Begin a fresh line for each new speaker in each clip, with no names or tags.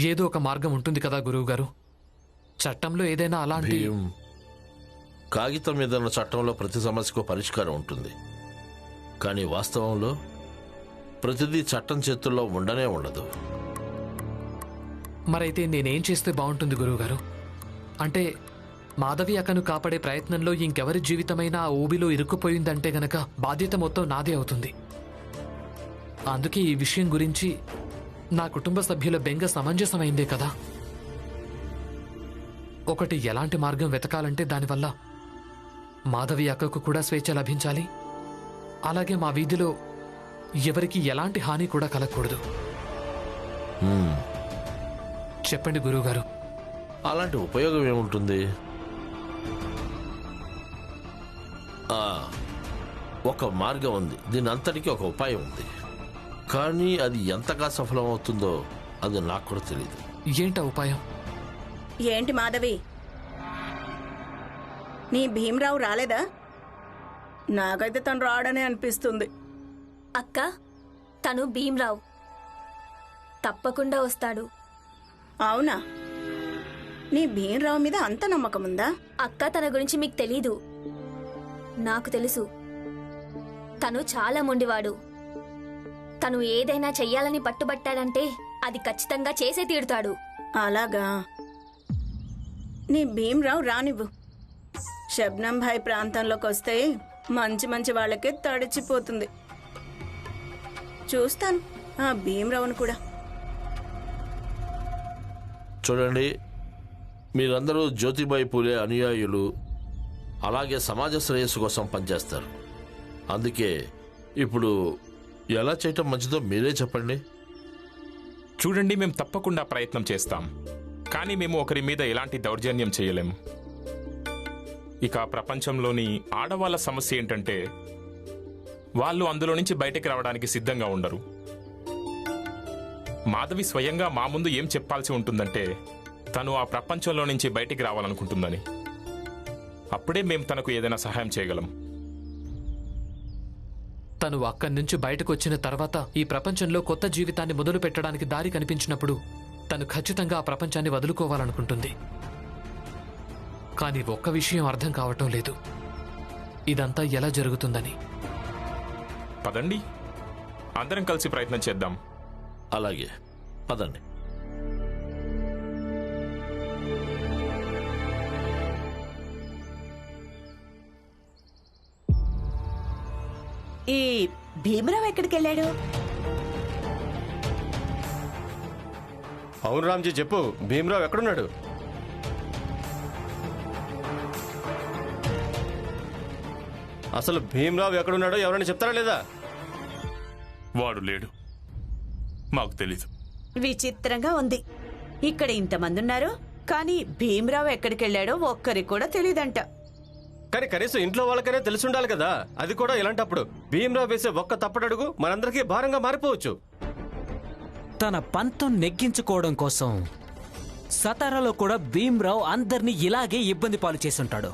ఏదో ఒక మార్గం ఉంటుంది కదా గురువుగారు. చట్టంలో ఏదైనా అలాంటి
కాగితం మీద ఉన్న చట్టంలో ప్రతి సమస్యకు పరిష్కారం ఉంటుంది. కానీ వాస్తవంలో ప్రతిదీ చట్టం చేతుల్లో ఉండనే ఉండదు.
మరైతే నేనేం చేస్తే బాగుంటుంది గురువుగారు? అంటే మాధవి అక్కను కాపాడే ప్రయత్నంలో ఇంకెవరి జీవితమైనా ఆ ఊబిలో ఇరుక్కుపోయిందంటే గనక బాధ్యత మొత్తం నాదే అవుతుంది. అందుకే ఈ విషయం గురించి నా కుటుంబ సభ్యుల బెంగ సమంజసమైందే కదా. ఒకటి, ఎలాంటి మార్గం వెతకాలంటే దానివల్ల మాధవి అక్కకు కూడా స్వేచ్ఛ లభించాలి, అలాగే మా వీధిలో ఎవరికి ఎలాంటి హాని కూడా కలగకూడదు. చెప్పండి గురువుగారు.
అలాంటి ఉపయోగం ఏముంటుంది? ఒక మార్గం ఉంది, దీని అంతటికీ ఒక ఉపాయం ఉంది. కానీ అది ఎంతగా సఫలమవుతుందో అది నాకు కూడా తెలియదు.
ఏంటా ఉపాయం?
ఏంటి మాధవి, నీ భీమరావు రాలేదా? నాకైతే తను రాడనే అనిపిస్తుంది.
అక్క, తను భీమరావు తప్పకుండా వస్తాడు.
అవునా? నీ భీమరావు మీద అంత నమ్మకం ఉందా?
అక్క, తన గురించి మీకు తెలీదు, నాకు తెలుసు. తను చాలా మొండివాడు. తను ఏదైనా చెయ్యాలని పట్టుబట్టాడంటే అది ఖచ్చితంగా చేసే తీరుతాడు.
అలాగా? నీ భీమరావు రానివ్వు. శబ్నం భాయ్ ప్రాంతంలోకి వస్తే మంచి మంచి వాళ్ళకే తడిచిపోతుంది. చూస్తాను ఆ భీమరావును కూడా.
చూడండి, మీరందరూ జ్యోతిబాయి పూలే అనుయాయులు, అలాగే సమాజ శ్రేయస్సు కోసం పనిచేస్తారు. అందుకే ఇప్పుడు ఎలా చేయటం మంచిదో మీరే చెప్పండి.
చూడండి, మేము తప్పకుండా ప్రయత్నం చేస్తాం. కానీ మేము ఒకరి మీద ఎలాంటి దౌర్జన్యం చేయలేం. ఇక ప్రపంచంలోని ఆడవాళ్ళ సమస్య ఏంటంటే వాళ్ళు అందులో నుంచి బయటకు రావడానికి సిద్ధంగా ఉండరు. మాధవి స్వయంగా మా ముందు ఏం చెప్పాల్సి ఉంటుందంటే తను ఆ ప్రపంచంలో నుంచి బయటికి రావాలనుకుంటుందని. అప్పుడే మేము తనకు ఏదైనా సహాయం చేయగలం.
తను అక్కడి నుంచి బయటకు వచ్చిన తర్వాత ఈ ప్రపంచంలో కొత్త జీవితాన్ని మొదలు పెట్టడానికి దారి కనిపించినప్పుడు తను ఖచ్చితంగా ఆ ప్రపంచాన్ని వదులుకోవాలనుకుంటుంది. కానీ ఒక్క విషయం అర్థం కావటం లేదు, ఇదంతా ఎలా జరుగుతుందని.
పదండి, అందరం కలిసి ప్రయత్నం చేద్దాం.
అలాగే, పదండి.
ఈ భీమరావు ఎక్కడికి వెళ్ళాడు?
అవును రామ్జీ, చెప్పు, భీమరావు ఎక్కడున్నాడు? అసలు భీమరావు ఎక్కడున్నాడో ఎవరైనా చెప్తారా లేదా?
వాడు లేడు, మాకు తెలీదు.
విచిత్రంగా ఉంది. ఇక్కడ ఇంతమంది ఉన్నారు, కానీ భీమరావు ఎక్కడికి వెళ్ళాడో ఒక్కరికి కూడా తెలియదంట.
కానీ కనీసం ఇంట్లో వాళ్ళకైనా తెలిసి ఉండాలి కదా. అది కూడా ఇలాంటప్పుడు భీమరావు వేసే ఒక్క తప్పటడుగు మనందరికీ భారంగా మారిపోవచ్చు.
తన పంతం నెగ్గించుకోవడం కోసం సతారాలో కూడా భీమరావు అందరినీ ఇలాగే ఇబ్బంది పాలు చేసుంటాడు.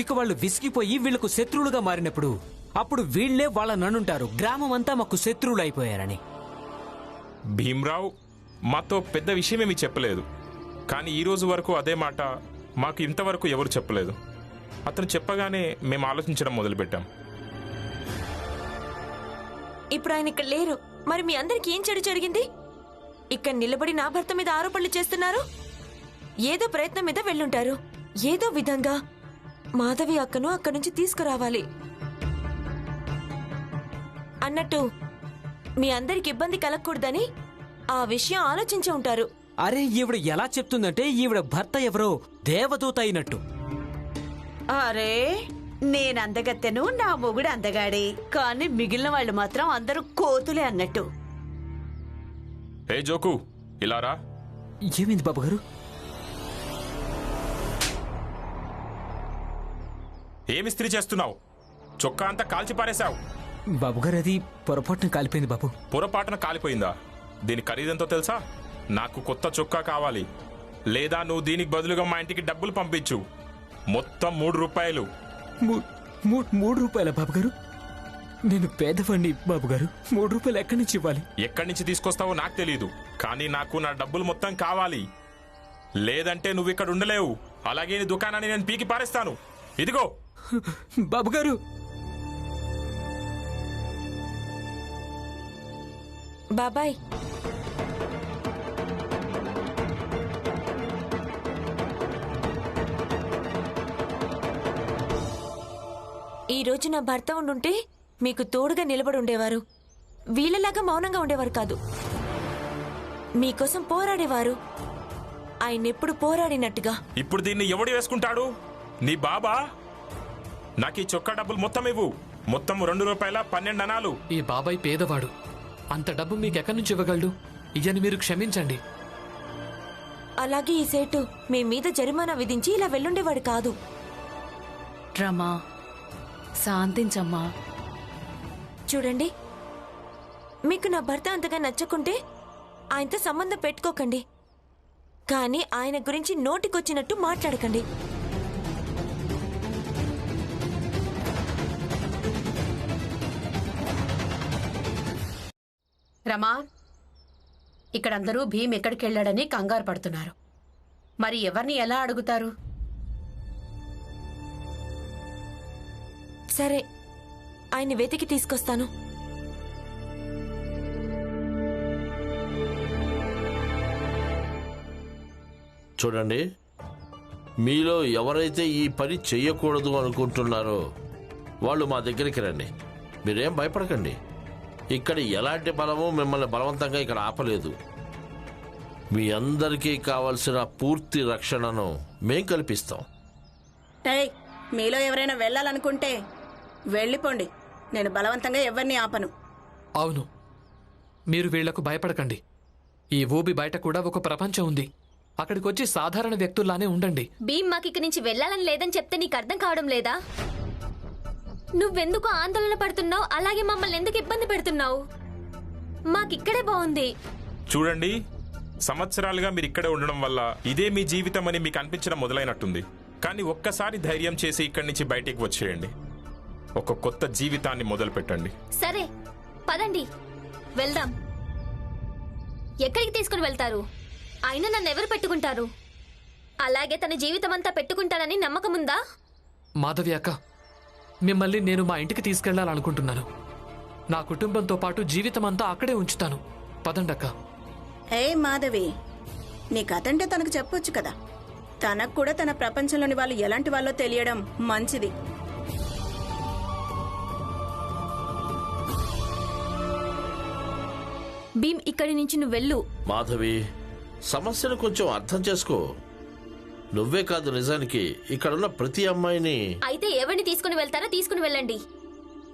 ఇక వాళ్ళు విసిగిపోయి వీళ్లకు శత్రువులుగా మారినప్పుడు అప్పుడు వీళ్లే వాళ్ళనంటారు, గ్రామం అంతా మాకు శత్రువులు అయిపోయారని.
భీమరావు మాతో పెద్ద విషయమేమి చెప్పలేదు, కానీ ఈ రోజు వరకు అదే మాట మాకు ఇంతవరకు ఎవరు చెప్పలేదు. అతను చెప్పగానే మేము ఆలోచించడం మొదలుపెట్టాం.
ఇప్పుడు ఆయన ఇక్కడ లేరు, మరి మీ అందరికి ఏం చెడు జరిగింది? ఇక్కడ నిలబడి నా భర్త మీద ఆరోపణలు చేస్తున్నారు. ఏదో ప్రయత్నం మీద వెళ్ళుంటారు. ఏదో విధంగా మాధవి అక్కను అక్కడి నుంచి తీసుకురావాలి అన్నట్టు మీ అందరికి ఇబ్బంది కలగకూడదని ఆ విషయం ఆలోచించి ఉంటారు.
అరే, ఈవిడ ఎలా చెప్తుందంటే ఈవిడ భర్త ఎవరో దేవదూత అయినట్టు.
అరే, నేను అందగత్తెను, నా మొగుడు అందగాడే, కానీ మిగిలిన వాళ్ళు మాత్రం అందరూ కోతులే అన్నట్టు.
ఏ జోకు, ఇలా రా.
ఏమైంది బాబుగారు?
ఏమి ఇస్త్రీ చేస్తున్నావు? చొక్కా అంతా కాల్చి పారేశావు.
బాబుగారు, అది పొరపాటున కాలిపోయింది బాబు.
పొరపాటున కాలిపోయిందా? దీని ఖరీదంతో తెలుసా? నాకు కొత్త చొక్కా కావాలి, లేదా నువ్వు దీనికి బదులుగా మా ఇంటికి డబ్బులు పంపించు. మొత్తం 3 రూపాయలు.
3 రూపాయల బాబుగారు? నేను పేదవాణ్ణి బాబుగారు, 3 రూపాయలు ఎక్కడి నుంచి ఇవ్వాలి?
ఎక్కడి నుంచి తీసుకొస్తావో నాకు తెలియదు, కానీ నాకు నా డబ్బులు మొత్తం కావాలి. లేదంటే నువ్వు ఇక్కడ ఉండలేవు. అలాగే నీ దుకాణాన్ని నేను పీకి పారేస్తాను. ఇదిగో.
బాబు గారు,
బాబాయ్, ఈ రోజు నా భర్త ఉండుంటే మీకు తోడుగా నిలబడి ఉండేవారు. వీళ్ళలాగా మౌనంగా ఉండేవారు కాదు. మీకోసం పోరాడేవారు. ఆయన ఎప్పుడు పోరాడినట్టుగా.
ఇప్పుడు దీన్ని ఎవడు వేసుకుంటాడు? నీ బాబా? నాకు ఈ చొక్కా డబ్బులు మొత్తం ఇవ్వు. మొత్తం ₹2.12.
ఈ బాబాయ్ పేదవాడు. అంత డబ్బు మీకెక్కడి నుంచి ఇవ్వగలడు? ఇయ్యని మీరు క్షమించండి.
అలాగే ఈ సేటు మీ మీద జరిమానా విధించి ఇలా వెళ్ళుండేవాడు కాదు.
రమా, శాంతించమ్మా.
చూడండి, మీకు నా భర్త అంతగా నచ్చకుంటే ఆయనతో సంబంధం పెట్టుకోకండి. కానీ ఆయన గురించి నోటికొచ్చినట్టు మాట్లాడకండి.
రమా, ఇక్కడందరూ భీమ్ ఎక్కడికెళ్ళాడని కంగారు పడుతున్నారు. మరి ఎవరిని ఎలా అడుగుతారు?
సరే, ఆయన్ని వెతికి తీసుకొస్తాను.
చూడండి, మీలో ఎవరైతే ఈ పని చెయ్యకూడదు అనుకుంటున్నారో వాళ్ళు మా దగ్గరికి రండి. మీరేం భయపడకండి. ఇక్కడ ఎలాంటి బలము మిమ్మల్ని బలవంతంగా ఇక్కడ ఆపలేదు. మీ అందరికీ కావలసిన పూర్తి రక్షణను మేం కల్పిస్తాం.
ఏయ్, మీలో ఎవరైనా వెళ్ళాలనుకుంటే వెళ్ళిపోండి. నేను బలవంతంగా ఎవరిని ఆపను.
అవును, మీరు వీళ్లకు భయపడకండి. ఈ ఊబి బయట కూడా ఒక ప్రపంచం ఉంది. అక్కడికొచ్చి సాధారణ వ్యక్తుల్లానే ఉండండి.
భీమ్ మాకిక్కడి నుంచి వెళ్లాలని లేదని చెప్తే నీకు అర్థం కావడం లేదా? నువ్వెందుకు ఆందోళన పడుతున్నావు? అలాగే మమ్మల్ని ఎందుకు ఇబ్బంది పెడుతున్నావు? మాకిక్కడే బాగుంది.
చూడండి, సంవత్సరాలుగా మీరు ఇక్కడే ఉండడం వల్ల ఇదే మీ జీవితం అని మీకు అనిపించడం మొదలైనట్టుంది. కానీ ఒక్కసారి ధైర్యం చేసి ఇక్కడి నుంచి బయటికి వచ్చేయండి. ఒక కొత్త జీవితాన్ని మొదలు పెట్టండి.
సరే, పదండి, వెళ్దాం. ఎక్కడికి తీసుకుని వెళ్తారు? అయినా నన్ను ఎవరు పెట్టుకుంటారు? అలాగే తన జీవితం అంతా పెట్టుకుంటానని నమ్మకముందా?
మాధవి అక్క, మిమ్మల్ని నేను మా ఇంటికి తీసుకెళ్లాలనుకుంటున్నాను. నా కుటుంబంతో పాటు జీవితం అంతా అక్కడే ఉంచుతాను. పదండక్క.
ఏ మాధవి, నీ కథంటే తనకు చెప్పొచ్చు కదా. తనకు కూడా తన ప్రపంచంలోని వాళ్ళు ఎలాంటి వాళ్ళో తెలియడం మంచిది.
భీమ్, ఇక్కడి నుంచి నువ్వు వెళ్ళు.
మాధవి, సమస్యను కొంచెం అర్థం చేసుకో. నువ్వే కాదు, నిజానికి ఇక్కడున్న ప్రతి అమ్మాయిని.
అయితే ఎవరిని తీసుకుని వెళ్తారో తీసుకుని వెళ్ళండి.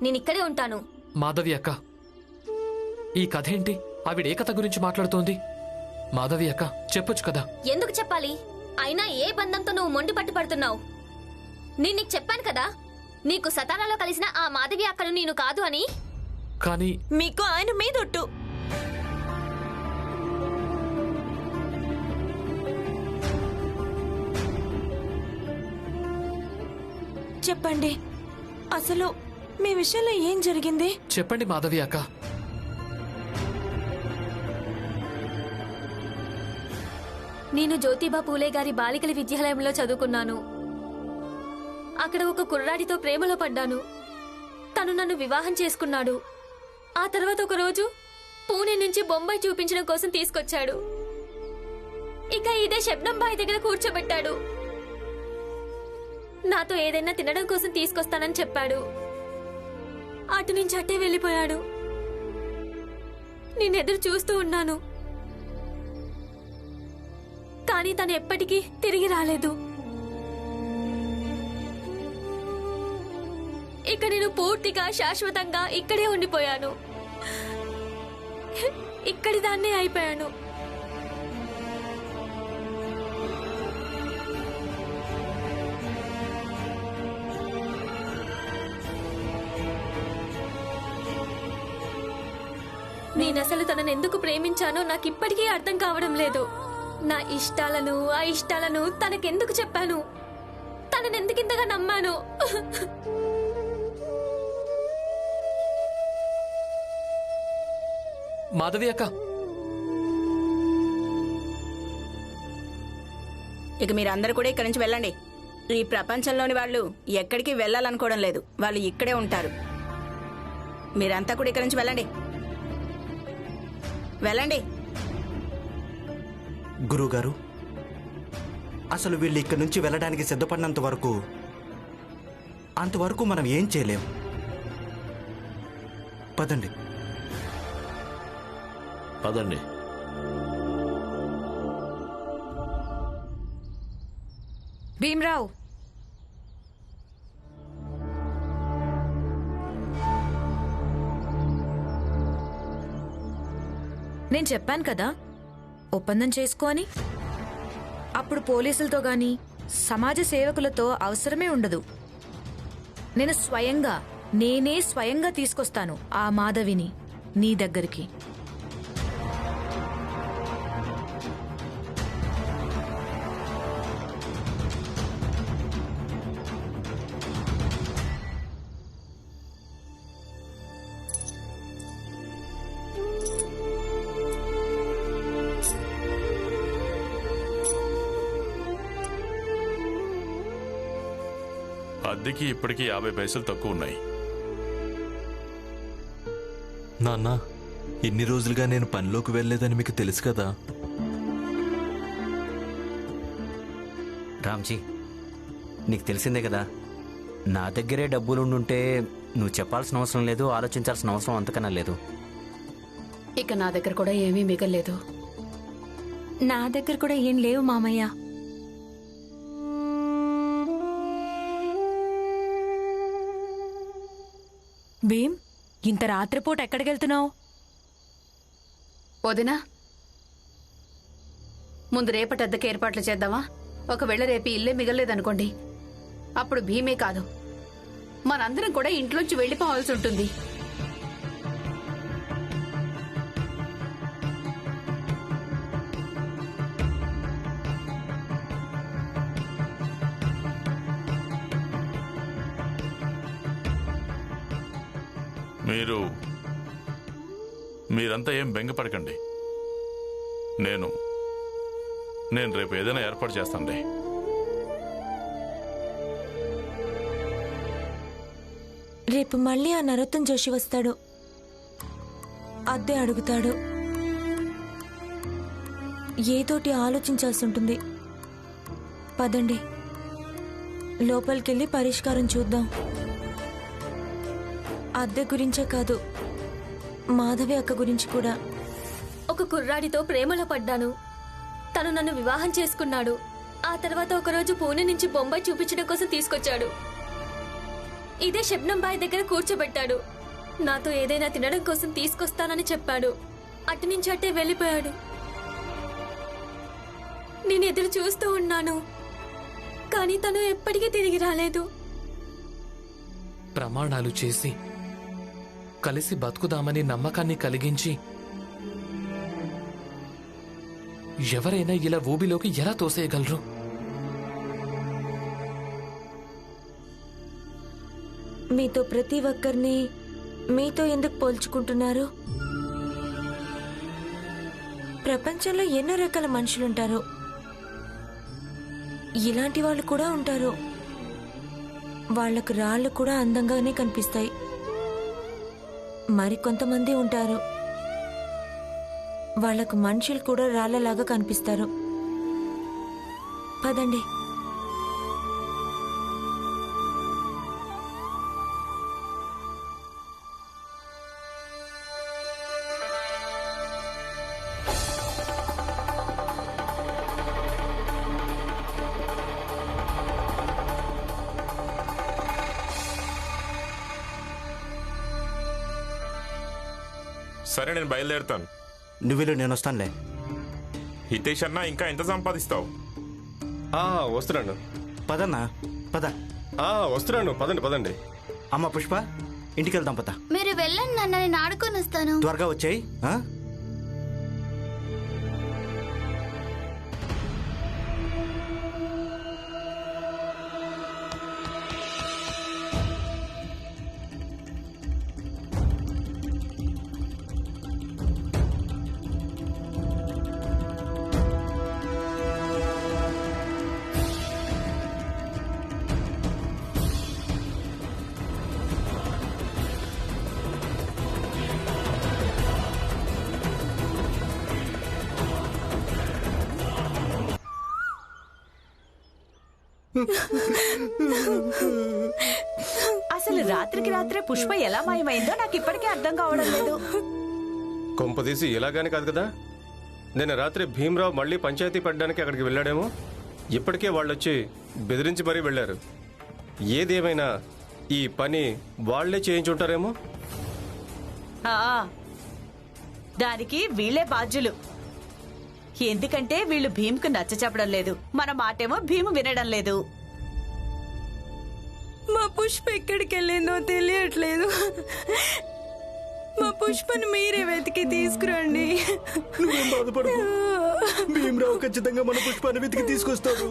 నేను ఇక్కడే ఉంటాను.
మాధవి అక్క, ఈ కథ ఏంటి? ఆవిడ ఏ కథ గురించి మాట్లాడుతోంది? మాధవి అక్క, చెప్పొచ్చు కదా.
ఎందుకు చెప్పాలి? అయినా ఏ బంధంతో నువ్వు మొండి పట్టుపడుతున్నావు? నేను నీకు చెప్పాను కదా, నీకు సతారాలో కలిసిన ఆ మాధవి అక్కను నేను కాదు అని.
కానీ
మీకు ఆయన మీదొట్టు. చెప్పండి, అసలు మీ విషయంలో ఏం జరిగింది?
చెప్పండి మాధవి అక్క.
నేను జ్యోతిబా పూలే గారి బాలికల విద్యాలయంలో చదువుకున్నాను. అక్కడ ఒక కుర్రాడితో ప్రేమలో పడ్డాను. తను నన్ను వివాహం చేసుకున్నాడు. ఆ తర్వాత ఒక రోజు పూణే నుంచి బొంబాయి చూపించడం కోసం తీసుకొచ్చాడు. ఇక ఇదే శబ్నం బాయ్ దగ్గర కూర్చోబెట్టాడు. నాతో ఏదైనా తినడం కోసం తీసుకొస్తానని చెప్పాడు. అటు నుంచి అట్టే వెళ్ళిపోయాడు. నేను ఎదురు చూస్తూ ఉన్నాను, కానీ తను ఎప్పటికీ తిరిగి రాలేదు. ఇక నేను పూర్తిగా శాశ్వతంగా ఇక్కడే ఉండిపోయాను. ఇక్కడి దాన్నే అయిపోయాను. నేనసలు తనను ఎందుకు ప్రేమించానో నాకు ఇప్పటికీ అర్థం కావడం లేదు. నా ఇష్టాలను అయిష్టాలను తనకెందుకు చెప్పాను? తననెందుకింతగా నమ్మాను?
మాధవి అక్క,
ఇక మీరందరూ కూడా ఇక్కడి నుంచి వెళ్ళండి. ఈ ప్రపంచంలోని వాళ్ళు ఎక్కడికి వెళ్ళాలనుకోవడం లేదు, వాళ్ళు ఇక్కడే ఉంటారు. మీరంతా కూడా ఇక్కడి నుంచి వెళ్ళండి. వెళ్ళండి.
గురువుగారు, అసలు వీళ్ళు ఇక్కడి నుంచి వెళ్ళడానికి సిద్ధపడినంత వరకు అంతవరకు మనం ఏం చేయలేం. పదండి.
పదండి.
భీమ్రావ్, నేను చెప్పాను కదా ఒప్పందం చేసుకో అని. అప్పుడు పోలీసులతో గాని సమాజ సేవకులతో అవసరమే ఉండదు. నేనే స్వయంగా తీసుకొస్తాను ఆ మాధవిని నీ దగ్గరికి.
అద్దెకి ఇప్పటికీ 50 పైసలు తక్కువ ఉన్నాయి.
నాన్న, ఇన్ని రోజులుగా నేను పనిలోకి వెళ్ళలేదని మీకు తెలుసు కదా.
రామ్జీ, నీకు తెలిసిందే కదా, నా దగ్గరే డబ్బులు ఉండుంటే నువ్వు చెప్పాల్సిన అవసరం లేదు, ఆలోచించాల్సిన అవసరం అంతకన్నా లేదు.
ఇక నా దగ్గర కూడా ఏమీ మిగల్లేదు.
నా దగ్గర కూడా ఏం లేవు మామయ్య. భీమ్, ఇంత రాత్రిపూట ఎక్కడికి వెళ్తున్నావు?
వదినా, ముందు రేపటి అద్దెకి ఏర్పాట్లు చేద్దామా? ఒకవేళ రేపు ఇల్లే మిగలలేదనుకోండి, అప్పుడు భీమే కాదు మనందరం కూడా ఇంట్లోంచి వెళ్ళిపోవాల్సి ఉంటుంది.
మీరంతా ఏం బెంగపడకండి. నేను రేపు ఏదైనా ఏర్పాటు చేస్తానులే.
రేపు మళ్ళీ ఆ నరోత్తం జోషి వస్తాడు, అద్దె అడుగుతాడు. ఏదోటి ఆలోచించాల్సి ఉంటుంది. పదండి, లోపలికెళ్ళి పరిష్కారం చూద్దాం. అద్దె గురించే కాదు, మాధవి అక్క గురించి కూడా.
ఒక కుర్రాడితో ప్రేమలో పడ్డాను. తను నన్ను వివాహం చేసుకున్నాడు. ఆ తర్వాత ఒకరోజు పూణె నుంచి బొంబాయి చూపించడం కోసం తీసుకొచ్చాడు. ఇదే శబ్నం బాయ్ దగ్గర కూర్చోబెట్టాడు. నాతో ఏదైనా తినడం కోసం తీసుకొస్తానని చెప్పాడు. అటు నుంచి అట్టే వెళ్ళిపోయాడు. నేను ఎదురు చూస్తూ ఉన్నాను, కానీ తను ఎప్పటికీ తిరిగి రాలేదు.
ప్రమాణాలు చేసి కలిసి బతుకుదామని నమ్మకాన్ని కలిగించి ఎవరైనా ఇలా ఊబిలోకి ఎలా తోసేయగలరు?
మీతో ప్రతి ఒక్కరిని మీతో ఎందుకు పోల్చుకుంటున్నారు? ప్రపంచంలో ఎన్నో రకాల మనుషులుంటారు. ఇలాంటి వాళ్ళు కూడా ఉంటారు. వాళ్లకు రాళ్ళు కూడా అందంగానే కనిపిస్తాయి. మరికొంతమంది ఉంటారు, వాళ్లకు మనుషులు కూడా రాళ్లలాగా కనిపిస్తారు. పదండి.
సరే, నేను బయలుదేరుతాను.
నువ్వు నేను వస్తానులే.
హితేష్ అన్నా, ఇంకా ఎంత సంపాదిస్తావు?
వస్తున్నాను.
పదన్నా, పద.
వస్తున్నాను, పదండి పదండి.
అమ్మ పుష్ప, ఇంటికి వెళ్దాం పద.
మీరు వెళ్ళండి నాన్న, నేను ఆడుకొని వస్తాను.
త్వరగా వచ్చేయి.
అసలు రాత్రికి రాత్రే పుష్ప ఎలా మాయమైందో నాకు ఇప్పటికీ అర్థం కావడం లేదు.
కొంపదీసి ఇలాగానే కాదు కదా, నిన్న రాత్రి భీమరావు మళ్ళీ పంచాయతీ పడ్డానికి అక్కడికి వెళ్ళాడేమో. ఇప్పటికే వాళ్ళొచ్చి బెదిరించి మరీ వెళ్ళారు. ఏదేమైనా ఈ పని వాళ్లే చేయించుంటారేమో.
ఆ, దానికి వీళ్ళే బాధ్యులు. ఎందుకంటే వీళ్ళు భీమ్కు నచ్చ చెప్పడం లేదు, మన మాటేమో భీము వినడం లేదు.
మా పుష్ప ఎక్కడికి వెళ్ళిందో తెలియట్లేదు. మా పుష్పను మీరే వెతికి తీసుకురండి.
నువ్వేం బాధపడకు, భీమరావు ఖచ్చితంగా మన పుష్పాన్ని వెతికి తీసుకొస్తాడు.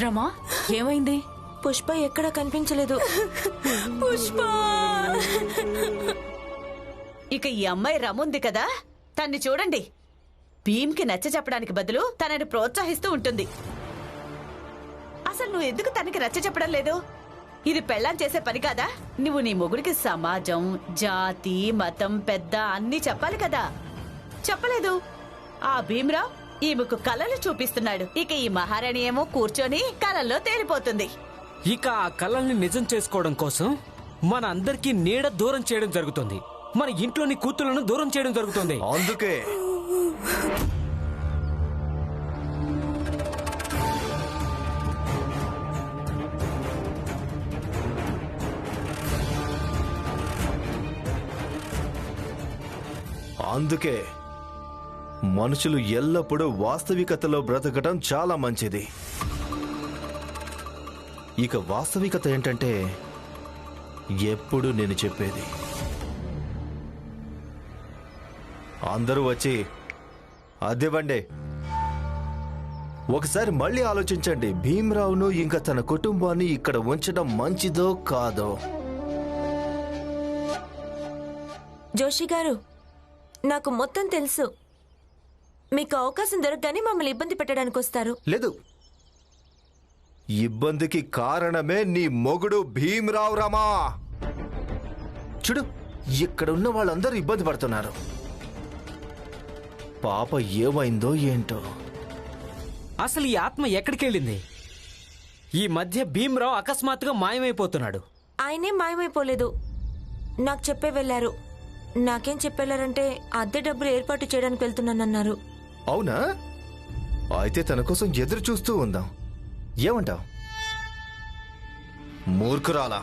రమా, ఏమైంది? పుష్ప ఎక్కడా కనిపించలేదు. పుష్ప!
ఇక ఈ అమ్మాయి రముంది కదా, తన్ని చూడండి. భీమ్కి నచ్చ చెప్పడానికి బదులు తనని ప్రోత్సహిస్తూ ఉంటుంది. అసలు నువ్వు ఎందుకు తనకి నచ్చ చెప్పడం లేదు? ఇది పెళ్ళాం చేసే పని కాదా? నువ్వు నీ మొగుడికి సమాజం, జాతి, మతం, పెద్ద అన్నీ చెప్పాలి కదా. చెప్పలేదు. ఆ భీమరావు ఈమెకు కళలు చూపిస్తున్నాడు. ఇక ఈ మహారాణి ఏమో కూర్చొని కళల్లో తేలిపోతుంది.
ఇక ఆ కళల్ని నిజం చేసుకోవడం కోసం మన అందరికీ నీడ దూరం చేయడం జరుగుతుంది. మన ఇంట్లోని కూతుళ్లను దూరం చేయడం జరుగుతుంది.
అందుకే మనుషులు ఎల్లప్పుడూ వాస్తవికతలో బ్రతకటం చాలా మంచిది. ఇక వాస్తవికత ఏంటంటే ఎప్పుడు నేను చెప్పేది. అందరూ వచ్చి అద్దెవండే. ఒకసారి మళ్ళీ ఆలోచించండి, భీమరావును ఇంకా తన కుటుంబాన్ని ఇక్కడ ఉంచడం మంచిదో కాదో.
జోషి గారు, నాకు మొత్తం తెలుసు. మీకు అవకాశం దొరకగానే మమ్మల్ని ఇబ్బంది పెట్టడానికి వస్తారు.
లేదు, ఇబ్బందికి కారణమే నీ మొగుడు భీమరావు. రామా, చూడు, ఇక్కడ ఉన్న వాళ్ళందరూ ఇబ్బంది పడుతున్నారు. పాప ఏమైందో ఏంటో.
అసలు ఈ ఆత్మ ఎక్కడికి వెళ్ళింది? ఈ మధ్య భీమరావు అకస్మాత్తుగా మాయమైపోతున్నాడు.
ఆయనే మాయమైపోలేదు, నాకు చెప్పే వెళ్లారు. నాకేం చెప్పెళ్లారంటే అద్దె డబ్బులు ఏర్పాటు చేయడానికి వెళ్తున్నానన్నారు.
అవునా? అయితే తన కోసం ఎదురు చూస్తూ ఉందాం. ఏమంటావ్? మూర్ఖురాలా,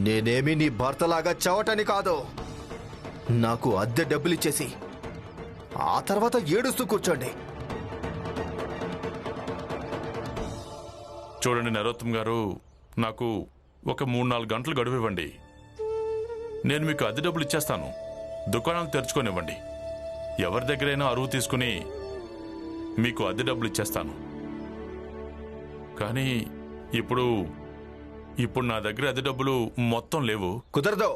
నేనేమి నీ భర్తలాగా చవటని కాదు. నాకు అద్దె డబ్బులిచ్చేసి ఆ తర్వాత ఏడుస్తూ కూర్చోండి.
చూడండి నరోత్తమ్ గారు, నాకు ఒక 3-4 గంటలు గడువు ఇవ్వండి. నేను మీకు అద్దె డబ్బులు ఇచ్చేస్తాను. దుకాణాలు తెరుచుకొనివ్వండి. ఎవరి దగ్గరైనా అరువు తీసుకుని మీకు అద్దె డబ్బులు ఇచ్చేస్తాను. కానీ ఇప్పుడు నా దగ్గర అద్దె డబ్బులు మొత్తం లేవు.
కుదరదు.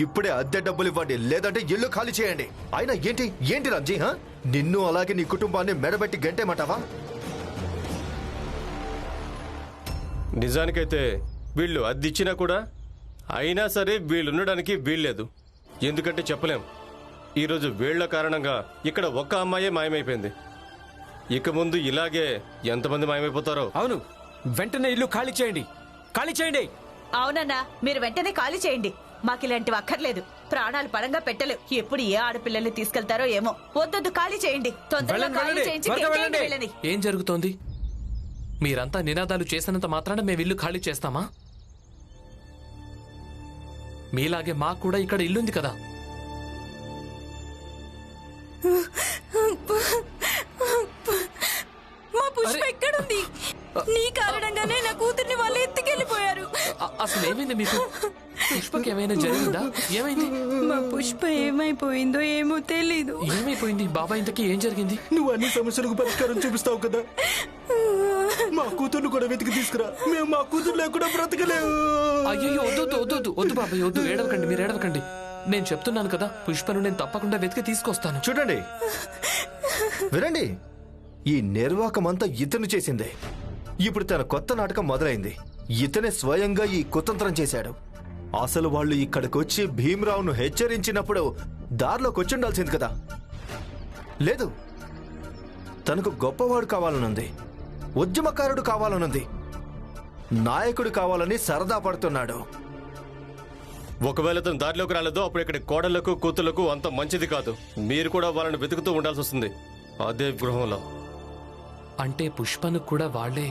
ఇప్పుడే అద్దె డబ్బులు ఇవ్వండి, లేదంటే ఇల్లు ఖాళీ చేయండి. అయినా ఏంటి రామ్జీ, నిన్ను అలాగే నీ కుటుంబాన్ని మెడబెట్టి గంటేమంటావా?
నిజానికైతే వీళ్ళు అద్దిచ్చినా కూడా అయినా సరే వీళ్ళుండడానికి వీల్లేదు. ఎందుకంటే చెప్పలేం, ఈరోజు వీళ్ల కారణంగా ఇక్కడ ఒక్క అమ్మాయే మాయమైపోయింది. ఇక ముందు ఇలాగే ఎంతమంది మాయమైపోతారో.
అవును, వెంటనే ఇల్లు ఖాళీ చేయండి.
అవునన్నా, మీరు వెంటనే ఖాళీ చేయండి. మాకిలాంటివి అక్కర్లేదు. ప్రాణాలు పరంగా పెట్టలేవు. ఎప్పుడు ఏ ఆడపిల్లల్ని తీసుకెళ్తారో ఏమో. వద్దొద్దు, ఖాళీ చేయండి. తొందరగా ఖాళీ చేయించి గెంటేయండి వీళ్ళని.
ఏం జరుగుతోంది? మీరంతా నినాదాలు చేసినంత మాత్రాన మేము ఇల్లు ఖాళీ చేస్తామా? మీలాగే మాకు కూడా ఇక్కడ ఇల్లుంది కదా.
మా పుష్ప ఎక్కడుంది? నీ కారణంగానే నా కూతుర్ని వాళ్ళు ఎత్తుకెళ్ళిపోయారు.
అసలు ఏమైంది మీకు? పుష్పకి ఏమైనా జరిగిందా? ఏమైంది?
మా పుష్ప ఏమైపోయిందో ఏమో తెలీదు.
ఏమైపోయింది బాబా? ఇంతకీ ఏం జరిగింది?
నువ్వు అన్ని సమస్యలకు పరిష్కారం చూపిస్తావు కదా, మా కూతుర్ను కూడా వెతికి తీసుకురా. మేము మా కూతురు లేకుండా బ్రతకలేవు.
అయ్యో, వద్దు బాబాయ్, వద్దు. ఏడవకండి, మీరు ఏడవకండి. నేను చెప్తున్నాను కదా, పుష్పను నేను తప్పకుండా వెతికి తీసుకొస్తాను.
చూడండి, వినండి, ఈ నిర్వాకమంతా ఇతను చేసిందే. ఇప్పుడు తన కొత్త నాటకం మొదలైంది. ఇతనే స్వయంగా ఈ కుతంత్రం చేశాడు. అసలు వాళ్ళు ఇక్కడికొచ్చి భీమరావును హెచ్చరించినప్పుడు దారిలోకి వచ్చి ఉండాల్సింది కదా. లేదు, తనకు గొప్పవాడు కావాలనుంది, ఉద్యమకారుడు కావాలనుంది, నాయకుడు కావాలని సరదా పడుతున్నాడు.
ఒకవేళ తను దారిలోకి రాలేదో అప్పుడు ఇక్కడ కోడళ్లకు కూతుళ్లకు అంత మంచిది కాదు. మీరు కూడా వాళ్ళని వెతుకుతూ ఉండాల్సి వస్తుంది అదే గృహంలో.
అంటే పుష్పను కూడా వాళ్లే